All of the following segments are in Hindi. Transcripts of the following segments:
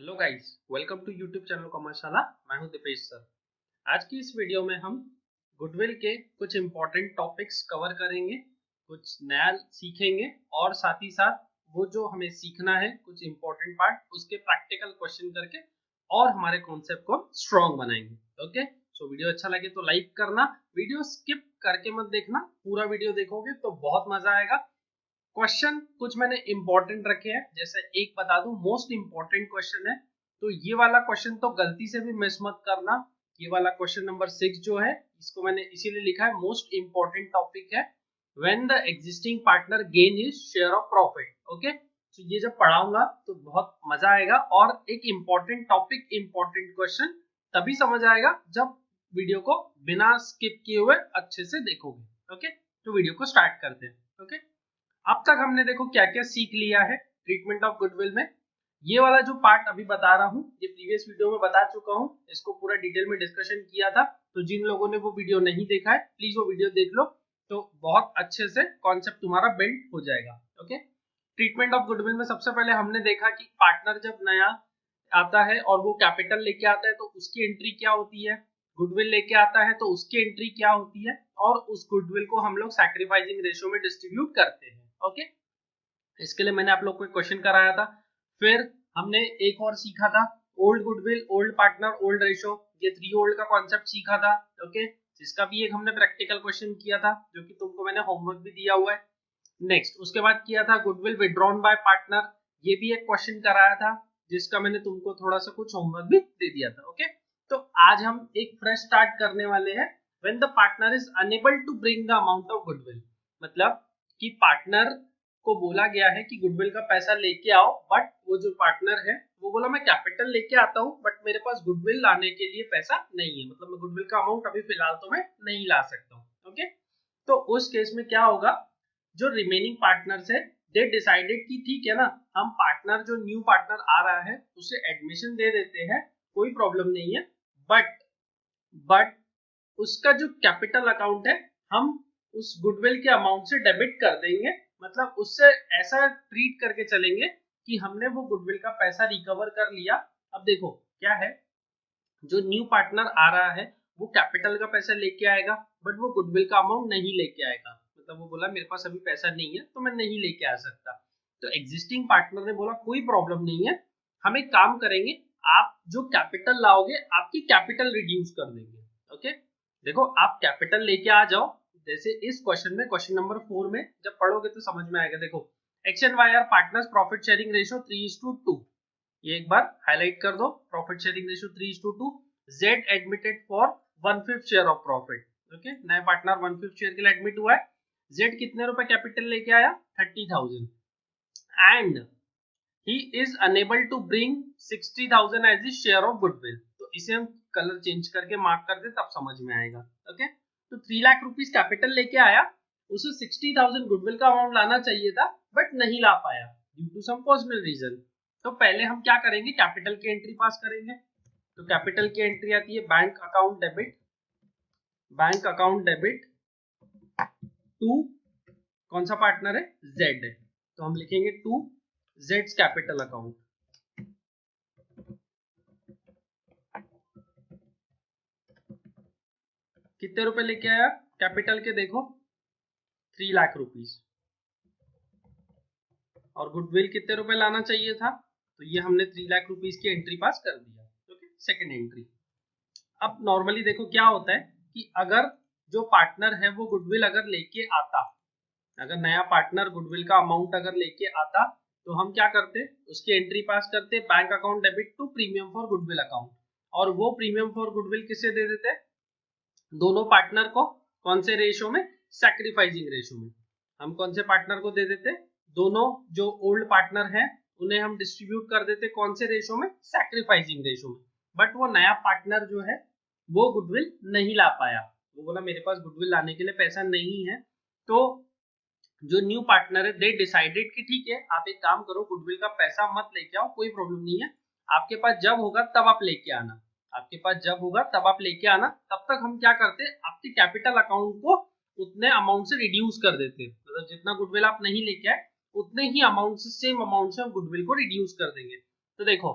Hello guys, welcome to YouTube channel Commerceshala. मैं हूं दीपेश सर। आज की इस वीडियो में हम गुडविल के कुछ इंपॉर्टेंट टॉपिक्स कवर करेंगे, कुछ नया सीखेंगे और साथ ही साथ वो जो हमें सीखना है कुछ इंपॉर्टेंट पार्ट उसके प्रैक्टिकल क्वेश्चन करके और हमारे कॉन्सेप्ट को स्ट्रॉन्ग बनाएंगे। ओके, सो वीडियो अच्छा लगे तो लाइक करना, वीडियो स्किप करके मत देखना, पूरा वीडियो देखोगे तो बहुत मजा आएगा। क्वेश्चन कुछ मैंने इंपॉर्टेंट रखे हैं, जैसे एक बता दूं मोस्ट इंपॉर्टेंट क्वेश्चन है, तो ये वाला क्वेश्चन तो गलती से भी मिस मत करना। ये वाला क्वेश्चन नंबर 6 जो है इसको मैंने इसीलिए लिखा है मोस्ट इंपॉर्टेंट टॉपिक है, when the existing partner gain his share of profit. Okay, तो ये जब पढ़ाऊंगा तो बहुत मजा आएगा और एक इंपॉर्टेंट टॉपिक इंपॉर्टेंट क्वेश्चन तभी समझ आएगा जब वीडियो को बिना स्किप किए हुए अच्छे से देखोगे। ओके, तो वीडियो को स्टार्ट करते हैं। ओके, अब तक हमने देखो क्या क्या सीख लिया है ट्रीटमेंट ऑफ गुडविल में। ये वाला जो पार्ट अभी बता रहा हूँ ये प्रीवियस वीडियो में बता चुका हूँ, इसको पूरा डिटेल में डिस्कशन किया था, तो जिन लोगों ने वो वीडियो नहीं देखा है प्लीज वो वीडियो देख लो, तो बहुत अच्छे से कॉन्सेप्ट तुम्हारा बिल्ड हो जाएगा। ओके, ट्रीटमेंट ऑफ गुडविल में सबसे पहले हमने देखा कि पार्टनर जब नया आता है और वो कैपिटल लेके आता है तो उसकी एंट्री क्या होती है, गुडविल लेके आता है तो उसकी एंट्री क्या होती है, और उस गुडविल को हम लोग सैक्रिफाइसिंग रेशियो में डिस्ट्रीब्यूट करते हैं। ओके, इसके लिए मैंने आप लोग को एक क्वेश्चन कराया था। फिर हमने एक और सीखा था old goodwill, old partner, old ratio, ये 3 ओल्ड का कॉन्सेप्ट सीखा था। ओके, जिसका भी एक हमने प्रैक्टिकल क्वेश्चन किया था जो कि तुमको मैंने होमवर्क भी दिया हुआ है। नेक्स्ट उसके बाद किया था गुडविल विड्रॉन बाय पार्टनर, ये भी एक क्वेश्चन कराया था जिसका मैंने तुमको थोड़ा सा कुछ होमवर्क भी दे दिया था। ओके, तो आज हम एक फ्रेश स्टार्ट करने वाले हैं when the partner is unable to bring the amount of goodwill, मतलब कि पार्टनर को बोला गया है कि गुडविल का पैसा लेके आओ, बट वो जो पार्टनर है वो बोला मैं कैपिटल लेके आता हूँ बट मेरे पास गुडविल लाने के लिए पैसा नहीं है, मतलब मैं गुडविल का अमाउंट अभी फिलहाल तो मैं नहीं ला सकता हूँ। ओके, तो उस केस में क्या होगा, जो रिमेनिंग पार्टनर्स है दे डिसाइडेड कि ठीक है ना, हम पार्टनर जो न्यू पार्टनर आ रहा है उसे एडमिशन दे देते हैं, कोई प्रॉब्लम नहीं है, बट उसका जो कैपिटल अकाउंट है हम उस गुडविल के अमाउंट से डेबिट कर देंगे, मतलब उससे ऐसा ट्रीट करके चलेंगे कि हमने वो गुडविल का पैसा रिकवर कर लिया। अब देखो क्या है, जो न्यू पार्टनर आ रहा है वो कैपिटल का पैसा लेके आएगा बट वो गुडविल का अमाउंट नहीं लेके आएगा, मतलब वो बोला मेरे पास अभी पैसा नहीं है तो मैं नहीं लेके आ सकता। तो एग्जिस्टिंग पार्टनर ने बोला कोई प्रॉब्लम नहीं है, हम एक काम करेंगे, आप जो कैपिटल लाओगे आपकी कैपिटल रिड्यूस कर देंगे। ओके, देखो आप कैपिटल लेके आ जाओ, जैसे इस क्वेश्चन में क्वेश्चन नंबर 4 में जब पढ़ोगे तो समझ में आएगा। देखो X and Y are partners, profit sharing ratio 3:2, ये एक बार हाईलाइट कर दो, profit sharing ratio 3:2, Z admitted for 1/5 share of profit. Okay, नया पार्टनर 1/5 शेयर के लिए एडमिट हुआ है, जेड कितने रुपए कैपिटल लेके आया 30,000 and he is unable to bring 60,000 as his share of goodwill, तो इसे हम कलर चेंज करके मार्क कर दे तब समझ में आएगा। ओके, तो 3 लाख रुपीस कैपिटल लेके आया, उसे 60,000 गुडविल का अमाउंट लाना चाहिए था बट नहीं ला पाया due to some personal reason. तो पहले हम क्या करेंगे, कैपिटल की एंट्री पास करेंगे, तो कैपिटल की एंट्री आती है bank account debit, bank account debit to कौन सा पार्टनर है, जेड है, तो हम लिखेंगे टू जेड्स कैपिटल अकाउंट। कितने रुपए लेके आया कैपिटल के, देखो 3 लाख रुपीस, और गुडविल कितने रुपए लाना चाहिए था, तो ये हमने 3 लाख रुपीस की एंट्री पास कर दिया। Okay, second entry. अब नॉर्मली देखो क्या होता है कि अगर जो पार्टनर है वो गुडविल अगर लेके आता, अगर नया पार्टनर गुडविल का अमाउंट अगर लेके आता तो हम क्या करते, उसकी एंट्री पास करते bank account debit to premium for goodwill account, और वो प्रीमियम फॉर गुडविल किसे दे देते, दोनों पार्टनर को, कौन से रेशो में, सैक्रिफाइसिंग रेशो में। हम कौन से पार्टनर को दे देते, दोनों जो ओल्ड पार्टनर है उन्हें हम डिस्ट्रीब्यूट कर देते कौन से रेशो में, सैक्रिफाइसिंग रेशो में। बट वो नया पार्टनर जो है वो गुडविल नहीं ला पाया, वो बोला मेरे पास गुडविल लाने के लिए पैसा नहीं है, तो जो न्यू पार्टनर है दे डिसाइडेड कि ठीक है आप एक काम करो, गुडविल का पैसा मत लेके आओ, कोई प्रॉब्लम नहीं है, आपके पास जब होगा तब आप लेके आना, आपके पास जब होगा तब आप लेके आना। तब तक हम क्या करते, आपके कैपिटल अकाउंट को उतने अमाउंट से रिड्यूस कर देते, मतलब जितना गुडविल आप नहीं लेके आए उतने ही अमाउंट से, सेम अमाउंट से हम गुडविल को रिड्यूस कर देंगे। तो देखो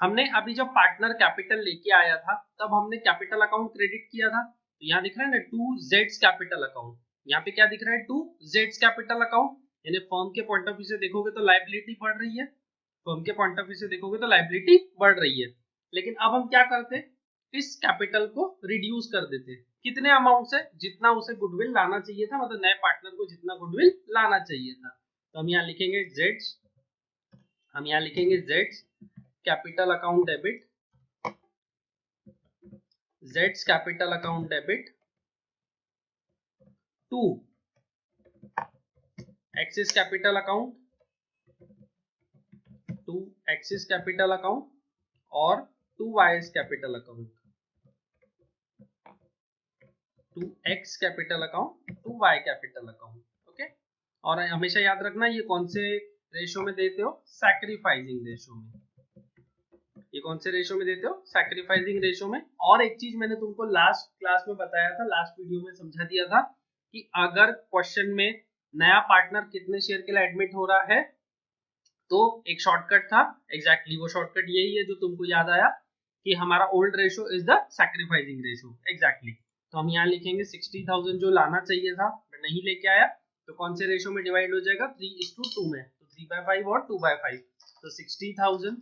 हमने अभी जब पार्टनर कैपिटल लेके आया था तब हमने कैपिटल अकाउंट क्रेडिट किया था, तो यहाँ दिख रहा है ना टू जेड्स कैपिटल अकाउंट, यहाँ पे क्या दिख रहा है टू जेड्स कैपिटल अकाउंट, यानी फर्म के पॉइंट ऑफ व्यू से देखोगे तो लायबिलिटी बढ़ रही है, फर्म के पॉइंट ऑफ व्यू से देखोगे तो लायबिलिटी बढ़ रही है। लेकिन अब हम क्या करते हैं, इस कैपिटल को रिड्यूस कर देते हैं, कितने अमाउंट से, जितना उसे गुडविल लाना चाहिए था, मतलब नए पार्टनर को जितना गुडविल लाना चाहिए था। तो हम यहाँ लिखेंगे जेड्स, हम यहाँ लिखेंगे जेड्स कैपिटल अकाउंट डेबिट, जेड्स capital account debit to X's capital account, to X's capital account और to Y's capital account, to X capital account, to Y capital account. Okay, और हमेशा याद रखना ये कौन से रेशो में देते हो, सैक्रिफाइसिंग रेशो में, ये कौन से रेशो में देते हो, सैक्रिफाइसिंग रेशो में। और एक चीज मैंने तुमको लास्ट क्लास में बताया था, लास्ट वीडियो में समझा दिया था कि अगर क्वेश्चन में नया पार्टनर कितने शेयर के लिए एडमिट हो रहा है तो एक शॉर्टकट था, एग्जैक्टली वो शॉर्टकट यही है जो तुमको याद आया कि हमारा old ratio is the sacrificing ratio, exactly. तो हम यहाँ लिखेंगे 60,000 जो लाना चाहिए था मैं नहीं लेके आया, तो कौन से रेशो में डिवाइड हो जाएगा, 3:2 में, तो 3/5 और 2/5, तो 60,000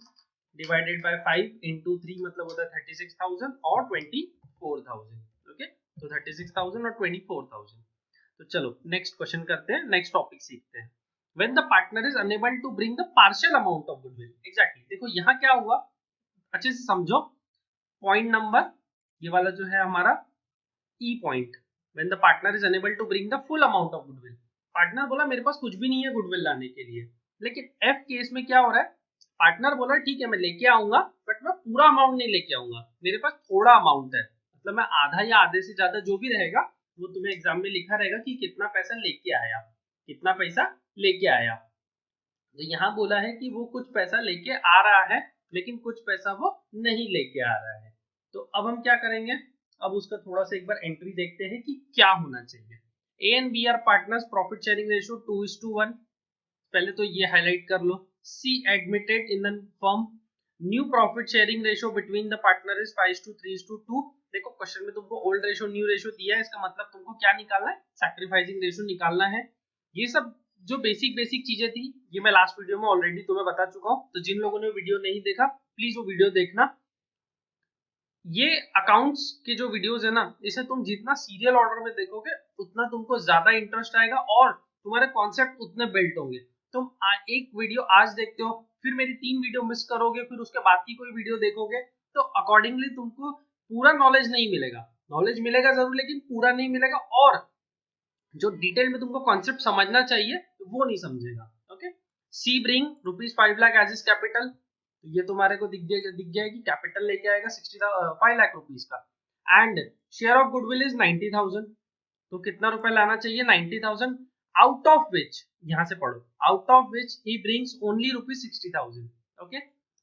डिवाइडेड बाय 5 इंटू 3 मतलब होता है 36,000 और 24,000। ओके, तो 36,000 और 24,000। तो चलो नेक्स्ट क्वेश्चन करते हैं, नेक्स्ट टॉपिक सीखते हैं। When the partner is unable to bring the partial amount of goodwill, exactly देखो यहाँ क्या हुआ, अच्छे से समझो पॉइंट नंबर, ये वाला जो है हमारा ई point, when the partner is unable to bring the full amount of goodwill, partner बोला मेरे पास कुछ भी नहीं है गुडविल लाने के लिए, लेकिन एफ केस में क्या हो रहा है, पार्टनर बोला ठीक है मैं लेके आऊंगा बट मैं पूरा अमाउंट नहीं लेके आऊंगा, मेरे पास थोड़ा अमाउंट है, मतलब मैं आधा या आधे से ज्यादा जो भी रहेगा वो तुम्हें एग्जाम में लिखा रहेगा कि कितना पैसा लेके आया, कितना पैसा लेके आया। तो यहाँ बोला है कि वो कुछ पैसा लेके आ रहा है लेकिन कुछ पैसा वो नहीं लेके आ रहा है, तो अब हम क्या करेंगे, अब उसका थोड़ा सा एक बार एंट्री देखते हैं कि क्या होना चाहिए। A and B are partners, profit sharing ratio 2:1, पहले तो ये हाईलाइट कर लो। C admitted in the firm, new profit sharing ratio between the partner is 5:3:2। देखो क्वेश्चन में तुमको ओल्ड रेशियो न्यू रेशियो दिया है, इसका मतलब तुमको क्या निकालना है, सैक्रिफाइसिंग रेशियो निकालना है। ये सब जो बेसिक चीजें थी ये मैं लास्ट वीडियो में ऑलरेडी तुम्हें बता चुका हूँ, तो जिन लोगों ने वीडियो नहीं देखा प्लीज वो वीडियो देखना। ये अकाउंट्स के जो वीडियोस है ना, इसे तुम जितना सीरियल ऑर्डर में देखोगे उतना तुमको ज्यादा इंटरेस्ट आएगा और तुम्हारे कॉन्सेप्ट उतने बिल्ट होंगे। तुम एक वीडियो आज देखते हो फिर मेरी 3 वीडियो मिस करोगे, फिर उसके बाद की कोई वीडियो देखोगे, तो अकॉर्डिंगली तुमको पूरा नॉलेज नहीं मिलेगा, नॉलेज मिलेगा जरूर लेकिन पूरा नहीं मिलेगा, और जो डिटेल में तुमको कॉन्सेप्ट समझना चाहिए वो नहीं समझेगा। Okay, C bring ₹5 lakh as his capital, तो ये तुम्हारे को दिख गया कि कैपिटल लेके आएगा 5 लाख रुपीस का, and share of goodwill is 90,000, तो कितना रुपए लाना चाहिए, 90,000, आउट ऑफ विच, यहाँ से पढ़ो, out of which he brings only ₹60,000। Okay,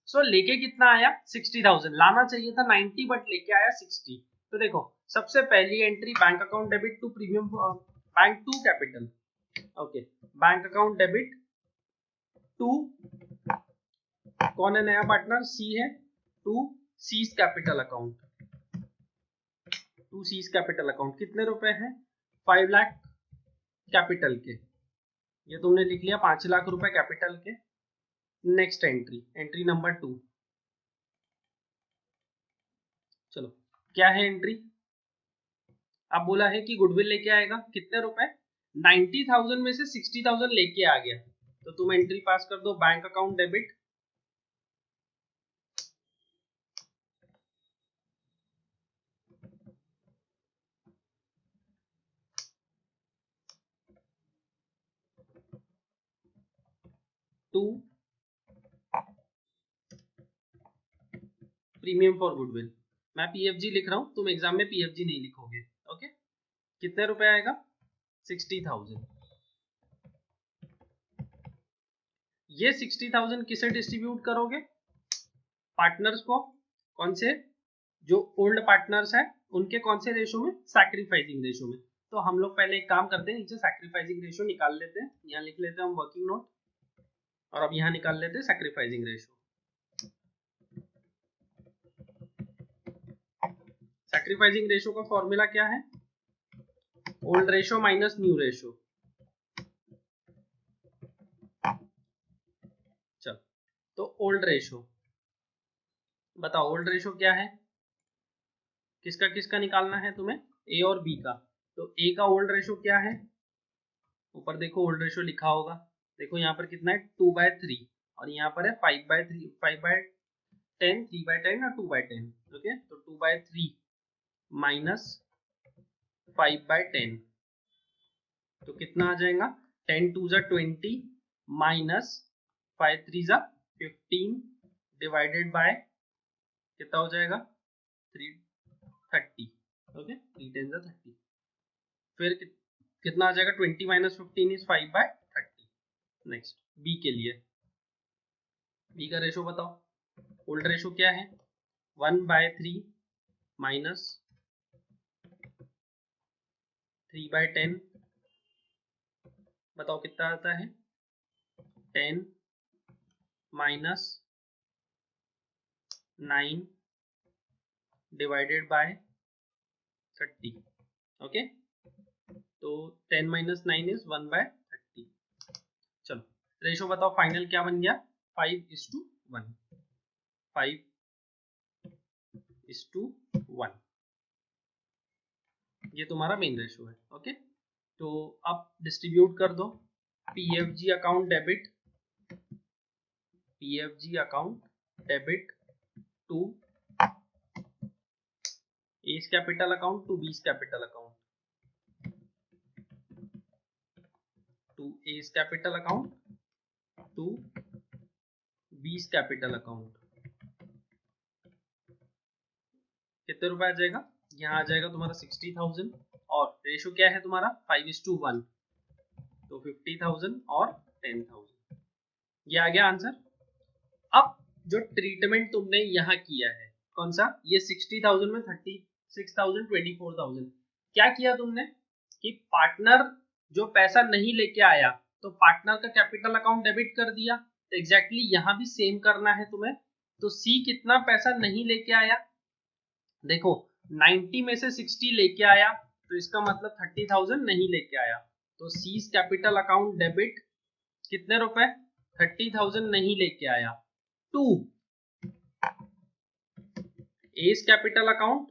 so लेके कितना आया 60,000, लाना चाहिए था 90 बट लेके आया 60। तो देखो सबसे पहली entry bank account debit to premium bank to capital, okay bank account debit to, कौन है नया पार्टनर, सी है, to C's capital account, to C's capital account कितने रुपए हैं, 5 लाख कैपिटल के, ये तुमने लिख लिया 5 लाख रुपए कैपिटल के। नेक्स्ट एंट्री, एंट्री नंबर 2, चलो क्या है एंट्री, अब बोला है कि गुडविल लेके आएगा कितने रुपए, 90,000 में से 60,000 लेके आ गया, तो तुम एंट्री पास कर दो bank account debit to premium for goodwill, मैं पीएफजी लिख रहा हूं, तुम एग्जाम में पीएफजी नहीं लिखोगे। ओके, कितने रुपए आएगा 60,000, ये 60,000 किसे डिस्ट्रीब्यूट करोगे, पार्टनर्स को, कौन से, जो ओल्ड पार्टनर्स है उनके कौन से रेशो में, सैक्रिफाइसिंग रेशो में। तो हम लोग पहले एक काम करते हैं, नीचे सैक्रिफाइसिंग रेशो निकाल लेते हैं, यहाँ लिख लेते हैं हम वर्किंग नोट, और अब यहाँ निकाल लेते हैं सैक्रिफाइसिंग रेशो। सैक्रिफाइसिंग रेशो का फॉर्मूला क्या है? Old ratio minus new ratio. चलो, तो ओल्ड रेशो बताओ, ओल्ड रेशो क्या है? किसका किसका निकालना है तुम्हें? ए और बी का। तो ए का ओल्ड रेशो क्या है? ऊपर देखो ओल्ड रेशो लिखा होगा, देखो यहाँ पर कितना है 2/3 और यहाँ पर है 5/3, 5/10, 3/10 और 2/10। ओके, तो 2/3 माइनस 5/10 तो कितना आ जाएगा? 10 2 जा 20 माइनस 5 3 जा 15 डिवाइडेड बाय कितना हो जाएगा? 330। ओके, 3 10 जा 30। फिर कितना आ जाएगा? 20 माइनस 15 इज 5/30। नेक्स्ट बी के लिए, बी का रेशो बताओ। ओल्ड रेशो क्या है? 1/3 माइनस 3/10 बताओ कितना आता है? 10 माइनस 9 डिवाइडेड बाय 30। ओके, तो 10 माइनस 9 इज 1/30। चलो, रेशो बताओ फाइनल क्या बन गया? 5:1। 5:1 ये तुम्हारा मेन रेशो है। ओके, तो अब डिस्ट्रीब्यूट कर दो। PFG account debit, PFG account debit to A's capital account to B's capital account, to A's capital account to B's capital account. कितने रुपए आ जाएगा? यहाँ आ जाएगा तुम्हारा 60,000 और रेशो क्या है तुम्हारा? 5:1, तो 50,000 और 10,000। ये आ गया आंसर। अब जो ट्रीटमेंट तुमने यहाँ किया है कौन सा? ये 60,000 में 36,000, 24,000 क्या किया तुमने कि पार्टनर जो पैसा नहीं लेके आया तो पार्टनर का कैपिटल अकाउंट डेबिट कर दिया। तो एग्जैक्टली यहाँ भी सेम करना है तुम्हें। तो सी कितना पैसा नहीं लेके आया? देखो 90 में से 60 लेके आया तो इसका मतलब 30,000 नहीं लेके आया। तो सीज कैपिटल अकाउंट डेबिट कितने रुपए? 30,000 नहीं लेके आया to A's capital account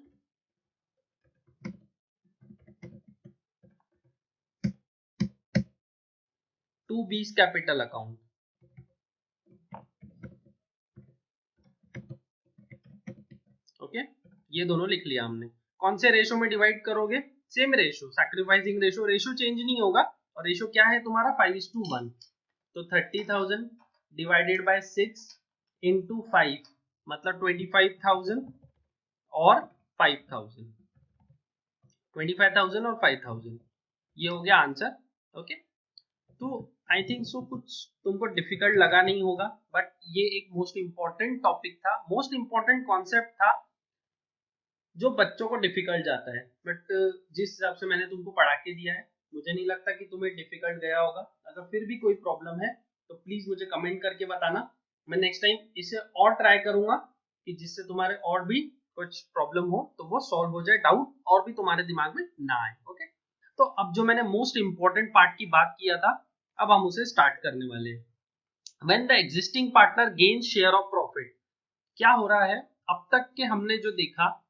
to B's capital account. Okay, ये दोनों लिख लिया हमने। कौन से रेशो में डिवाइड करोगे? Same ratio, sacrificing ratio, ratio change नहीं होगा। और रेशो क्या है तुम्हारा? 5:1। तो 30,000 डिवाइडेड बाय 6 इंटू 5 मतलब 25,000 और 5,000, 25,000 और 5,000, ये हो गया आंसर। ओके, तो आई थिंक सो कुछ तुमको डिफिकल्ट लगा नहीं होगा, बट ये एक मोस्ट इंपॉर्टेंट टॉपिक था, मोस्ट इंपॉर्टेंट कॉन्सेप्ट था जो बच्चों को डिफिकल्ट जाता है। बट जिस हिसाब से मैंने तुमको पढ़ा के दिया है मुझे नहीं लगता कि तुम्हें डिफिकल्ट गया होगा। अगर फिर भी कोई प्रॉब्लम है तो प्लीज मुझे कमेंट करके बताना। मैं नेक्स्ट टाइम इसे और ट्राई करूंगा कि जिससे तुम्हारे और भी कुछ प्रॉब्लम हो तो वो सॉल्व हो जाए, डाउट और भी तुम्हारे दिमाग में ना आए। ओके, तो अब जो मैंने मोस्ट इंपॉर्टेंट पार्ट की बात किया था अब हम उसे स्टार्ट करने वाले हैं। When the existing partner gain share of profit, क्या हो रहा है? अब तक के हमने जो देखा,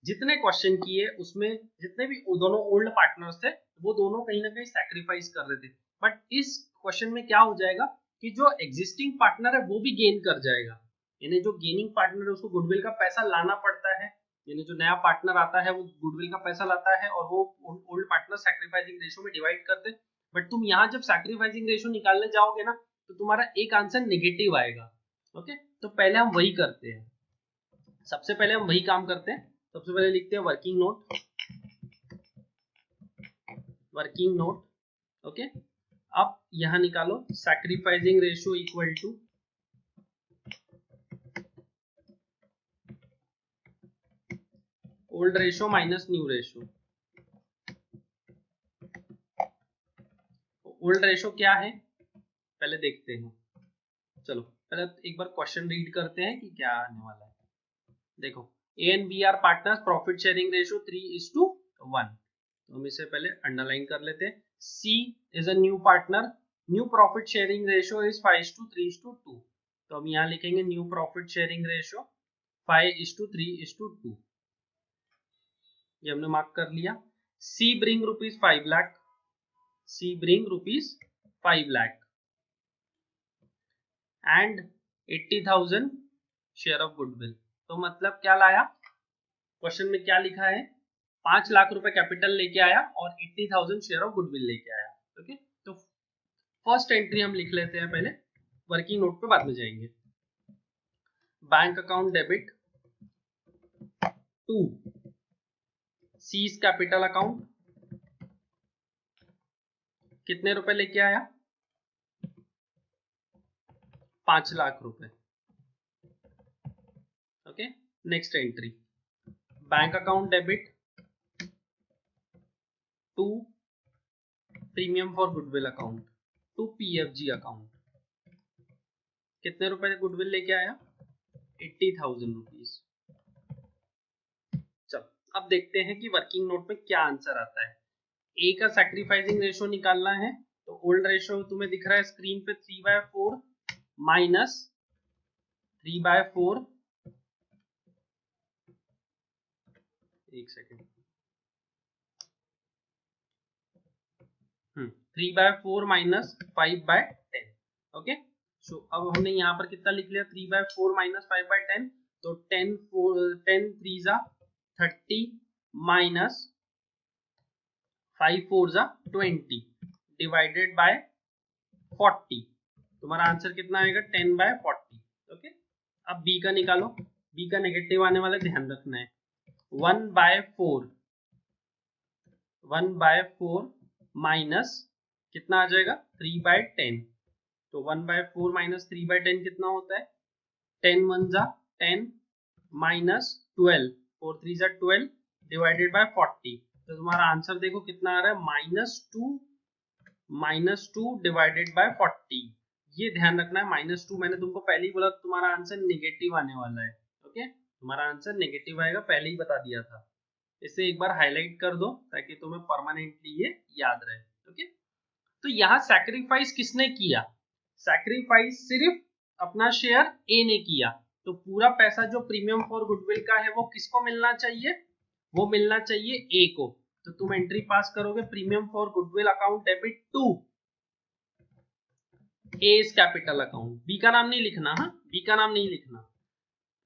जितने क्वेश्चन किए उसमें जितने भी दोनों ओल्ड पार्टनर्स थे वो दोनों कहीं ना कहीं सैक्रिफाइस कर रहे थे। बट इस क्वेश्चन में क्या हो जाएगा कि जो एग्जिस्टिंग पार्टनर है वो भी गेन कर जाएगा। यानी जो गेनिंग पार्टनर है उसको गुडविल का पैसा लाना पड़ता है, यानी जो नया पार्टनर आता है वो गुडविल का पैसा लाता है और वो ओल्ड पार्टनर सैक्रिफाइसिंग रेशो में डिवाइड करते हैं। बट तुम यहाँ जब सैक्रिफाइसिंग रेशो निकालने जाओगे ना तो तुम्हारा एक आंसर नेगेटिव आएगा। ओके, तो पहले हम वही करते हैं, सबसे पहले हम वही काम करते हैं। सबसे पहले लिखते हैं working note, working note. Okay, अब यहां निकालो sacrificing ratio equal to old ratio minus new ratio. Old ratio क्या है पहले देखते हैं। चलो पहले एक बार क्वेश्चन रीड करते हैं कि क्या आने वाला है। देखो A and B are partners, profit sharing ratio 3:1। तो हम इसे पहले अंडरलाइन कर लेते हैं। C is a new partner, new profit sharing ratio is 5:3:2। तो हम यहाँ लिखेंगे न्यू प्रॉफिट शेयरिंग रेशियो 5:3:2। ये हमने मार्क कर लिया। C bring ₹5 lakh, C bring ₹5 lakh and 80,000 share of goodwill. तो मतलब क्या लाया, क्वेश्चन में क्या लिखा है, 5 लाख रुपए कैपिटल लेके आया और 80,000 शेयर ऑफ गुडविल लेके आया। ओके, तो फर्स्ट एंट्री हम लिख लेते हैं पहले, वर्किंग नोट पे बाद में जाएंगे। Bank account debit to C's capital account, कितने रुपए लेके आया, 5 लाख रुपए। Okay, next entry bank account debit to premium for goodwill account to PFG account, कितने रुपए गुडविल लेके आया, 80,000 रुपीज। चलो अब देखते हैं कि वर्किंग नोट में क्या आंसर आता है। ए का सैक्रिफाइसिंग रेशियो निकालना है, तो ओल्ड रेशियो तुम्हें दिख रहा है स्क्रीन पे 3/4 माइनस 3/4, एक सेकेंड, 3/4 माइनस 5/10। ओके, सो अब हमने यहाँ पर कितना लिख लिया, 3/4 माइनस 5/10, तो 10 3 जा 30 माइनस 5 4 जा 20 डिवाइडेड बाय 40। तुम्हारा आंसर कितना आएगा, 10/40। ओके, अब बी का निकालो, बी का नेगेटिव आने वाला ध्यान रखना है। 1/4 माइनस कितना आ जाएगा, 3/10। तो 1/4 माइनस 3/10 कितना होता है, 10 1 जा 10 माइनस 12, 4 3 जा 12 डिवाइडेड बाय 40। तो तुम्हारा आंसर देखो कितना आ रहा है, -2 डिवाइडेड बाय 40। ये ध्यान रखना है, -2 मैंने तुमको पहले ही बोला, तुम्हारा आंसर नेगेटिव आने वाला है। ओके, तुम्हारा आंसर नेगेटिव आएगा, पहले ही बता दिया था। इसे एक बार हाईलाइट कर दो ताकि तुम्हें परमानेंटली ये याद रहे। ओके, तो यहाँ सैक्रिफाइस किसने किया, सैक्रिफाइस सिर्फ अपना शेयर ए ने किया। तो पूरा पैसा जो प्रीमियम फॉर गुडविल का है वो किसको मिलना चाहिए, वो मिलना चाहिए ए को। तो तुम एंट्री पास करोगे, premium for goodwill account debit to A's capital account. B का नाम नहीं लिखना, हाँ बी का नाम नहीं लिखना।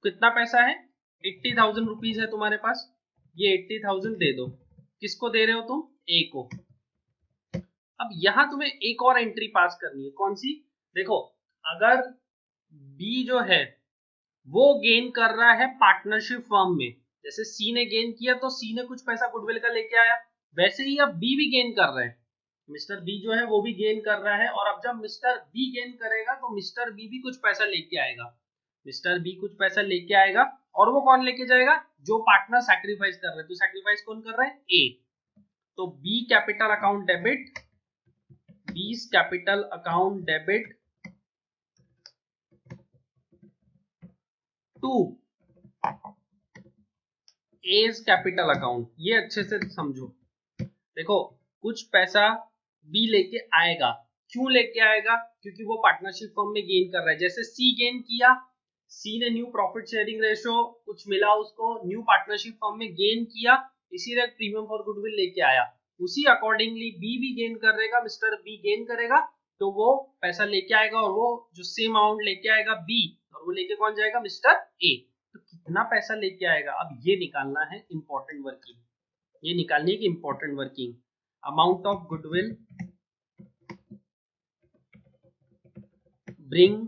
कितना पैसा है, 80,000 रुपीज है तुम्हारे पास, ये 80,000 दे दो। किसको दे रहे हो तुम, ए को। अब यहां तुम्हें एक और एंट्री पास करनी है, कौन सी, देखो अगर बी जो है वो गेन कर रहा है पार्टनरशिप फर्म में, जैसे सी ने गेन किया तो सी ने कुछ पैसा गुडविल का लेके आया, वैसे ही अब बी भी गेन कर रहा है, मिस्टर बी जो है वो भी गेन कर रहा है। और अब जब मिस्टर बी गेन करेगा तो मिस्टर बी भी कुछ पैसा लेके आएगा, मिस्टर बी कुछ पैसा लेके आएगा। और वो कौन लेके जाएगा, जो पार्टनर सैक्रिफाइस कर रहे हैं। तो सैक्रिफाइस कौन कर रहा है, ए। तो B capital account debit, B's capital account debit to A's capital account. ये अच्छे से समझो, देखो कुछ पैसा बी लेके आएगा, क्यों लेके आएगा, क्योंकि वो पार्टनरशिप फर्म में गेन कर रहा है। जैसे सी गेन किया, सी ने न्यू प्रॉफिट शेयरिंग रेशियो कुछ मिला उसको, न्यू पार्टनरशिप फर्म में गेन किया, इसीलिए प्रीमियम फॉर गुडविल लेके आया। उसी अकॉर्डिंगली बी भी गेन करेगा, मिस्टर बी गेन करेगा तो वो पैसा लेके आएगा, और वो जो सेम अमाउंट लेके आएगा बी, और वो लेके कौन जाएगा, मिस्टर ए। तो कितना पैसा लेके आएगा, अब ये निकालना है इंपॉर्टेंट वर्किंग, ये निकालनी है कि important working. Amount of goodwill bring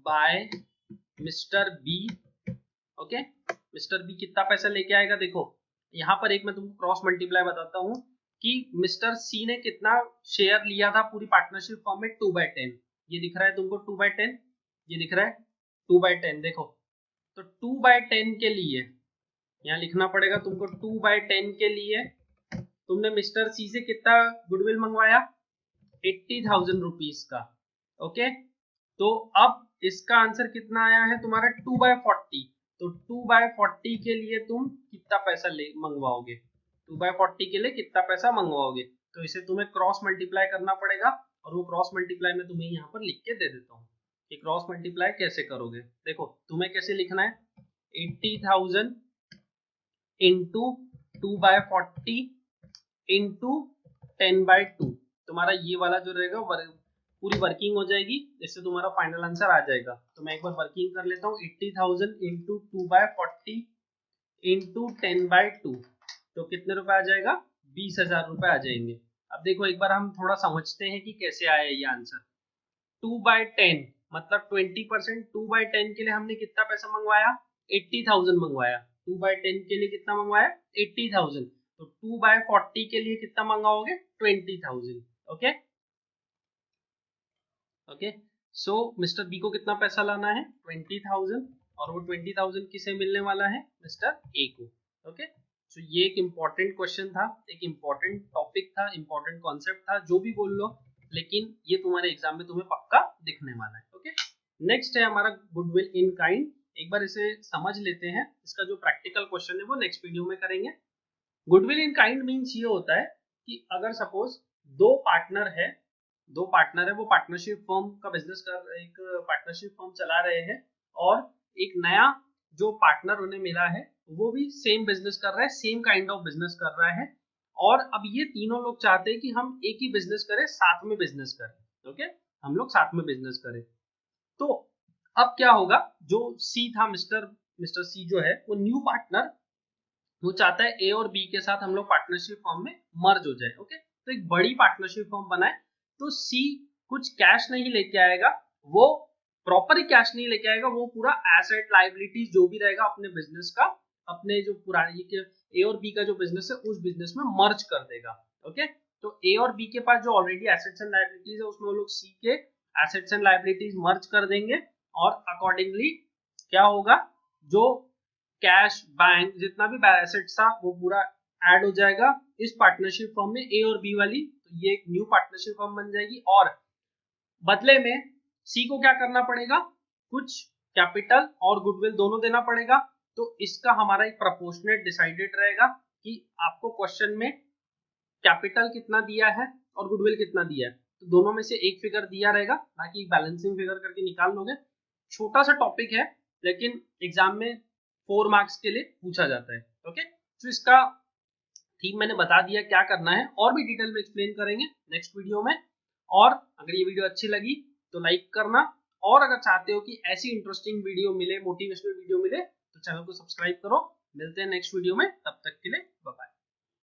by mister B. Okay, mister B कितना पैसा लेके आएगा, देखो यहाँ पर एक मैं तुमको क्रॉस मल्टीप्लाई बताता हूँ कि मिस्टर सी ने कितना शेयर लिया था पूरी पार्टनरशिप फॉर्म में, 2/10। ये दिख रहा है तुमको 2/10, ये दिख रहा है 2/10। देखो तो 2/10 के लिए यहाँ लिखना पड़ेगा तुमको, 2/10 के लिए तुमने मिस्टर सी से कितना गुडविल मंगवाया, 80,000 रुपीज का। ओके, तो अब इसका आंसर कितना आया है तुम्हारा, 2/40। तो 2/40 के लिए तुम कितना पैसा मंगवाओगे, 2/40 के लिए कितना पैसा मंगवाओगे, तो इसे तुम्हें क्रॉस मल्टीप्लाई करना पड़ेगा, और वो क्रॉस मल्टीप्लाई में तुम्हें यहाँ पर लिख के दे देता हूँ कि क्रॉस मल्टीप्लाई कैसे करोगे। देखो तुम्हें कैसे लिखना है, 80,000 इंटू 2/40 इंटू 10/2, तुम्हारा ये वाला जो रहेगा पूरी वर्किंग हो जाएगी, इससे तुम्हारा फाइनल आंसर आ जाएगा। तो मैं एक बार वर्किंग कर लेता हूँ, 80,000 इंटू 2/40 इंटू 10/2, तो कितने रुपए आ जाएगा, 20,000 रुपए आ जाएंगे। अब देखो एक बार हम थोड़ा समझते हैं कि कैसे आया ये आंसर। 2/10 मतलब 20%, 2/10 के लिए हमने कितना पैसा मंगवाया, 80,000 मंगवाया, 2/10 के लिए कितना मंगवाया, 80,000, तो 2/40 के लिए कितना मंगाओगे, 20,000। ओके ओके, सो मिस्टर बी को कितना पैसा लाना है, 20,000, और वो 20,000 किसे मिलने वाला है, मिस्टर ए को। ओके, सो ये एक इम्पॉर्टेंट क्वेश्चन था, एक इम्पॉर्टेंट टॉपिक था, इम्पॉर्टेंट कॉन्सेप्ट था, जो भी बोल लो, लेकिन ये तुम्हारे एग्जाम में तुम्हें पक्का दिखने वाला है। ओके, नेक्स्ट है हमारा गुडविल इन काइंड। एक बार इसे समझ लेते हैं, इसका जो प्रैक्टिकल क्वेश्चन है वो नेक्स्ट वीडियो में करेंगे। गुडविल इन काइंड मीन्स ये होता है कि अगर सपोज दो पार्टनर है, वो पार्टनरशिप फर्म का बिजनेस एक पार्टनरशिप फर्म चला रहे हैं, और एक नया जो पार्टनर उन्हें मिला है वो भी सेम बिजनेस कर रहा है, सेम काइंड ऑफ बिजनेस कर रहा है, और अब ये तीनों लोग चाहते हैं कि हम एक ही बिजनेस करें, साथ में बिजनेस करें। ओके, हम लोग साथ में बिजनेस करें। तो अब क्या होगा, जो सी था, मिस्टर सी जो है वो न्यू पार्टनर, वो चाहता है ए और बी के साथ हम लोग पार्टनरशिप फॉर्म में मर्ज हो जाए। ओके, तो एक बड़ी पार्टनरशिप फॉर्म बनाए, तो सी कुछ कैश नहीं लेके आएगा, वो प्रॉपर ही कैश नहीं लेके आएगा, वो पूरा एसेट लायबिलिटीज जो भी रहेगा अपने बिजनेस का, अपने जो पुरानी ए और बी का जो बिजनेस है उस बिजनेस में मर्ज कर देगा। ओके, तो ए और बी के पास जो ऑलरेडी एसेट्स एंड लायबिलिटीज है उसमें वो लोग सी के एसेट्स एंड लायबिलिटीज मर्ज कर देंगे, और अकॉर्डिंगली क्या होगा, जो कैश बैंक जितना भी एसेट्स था वो पूरा ऐड हो जाएगा इस पार्टनरशिप फर्म में, ए और बी वाली, तो ये एक न्यू पार्टनरशिप फर्म बन जाएगी, और बदले में सी को क्या करना पड़ेगा, कुछ कैपिटल और गुडविल दोनों देना पड़ेगा। तो इसका हमारा एक प्रोपोर्शनेट डिसाइडेड रहेगा कि आपको क्वेश्चन में कैपिटल कितना दिया है और गुडविल कितना दिया है, तो दोनों में से एक फिगर दिया रहेगा, बाकी बैलेंसिंग फिगर करके निकाल लोगे। छोटा सा टॉपिक है, लेकिन एग्जाम में 4 मार्क्स के लिए पूछा जाता है। ओके, तो इसका थीम मैंने बता दिया क्या करना है, और भी डिटेल में एक्सप्लेन करेंगे नेक्स्ट वीडियो में। और अगर ये वीडियो अच्छी लगी तो लाइक करना, और अगर चाहते हो कि ऐसी इंटरेस्टिंग वीडियो मिले, मोटिवेशनल वीडियो मिले, तो चैनल को सब्सक्राइब करो। मिलते हैं नेक्स्ट वीडियो में, तब तक के लिए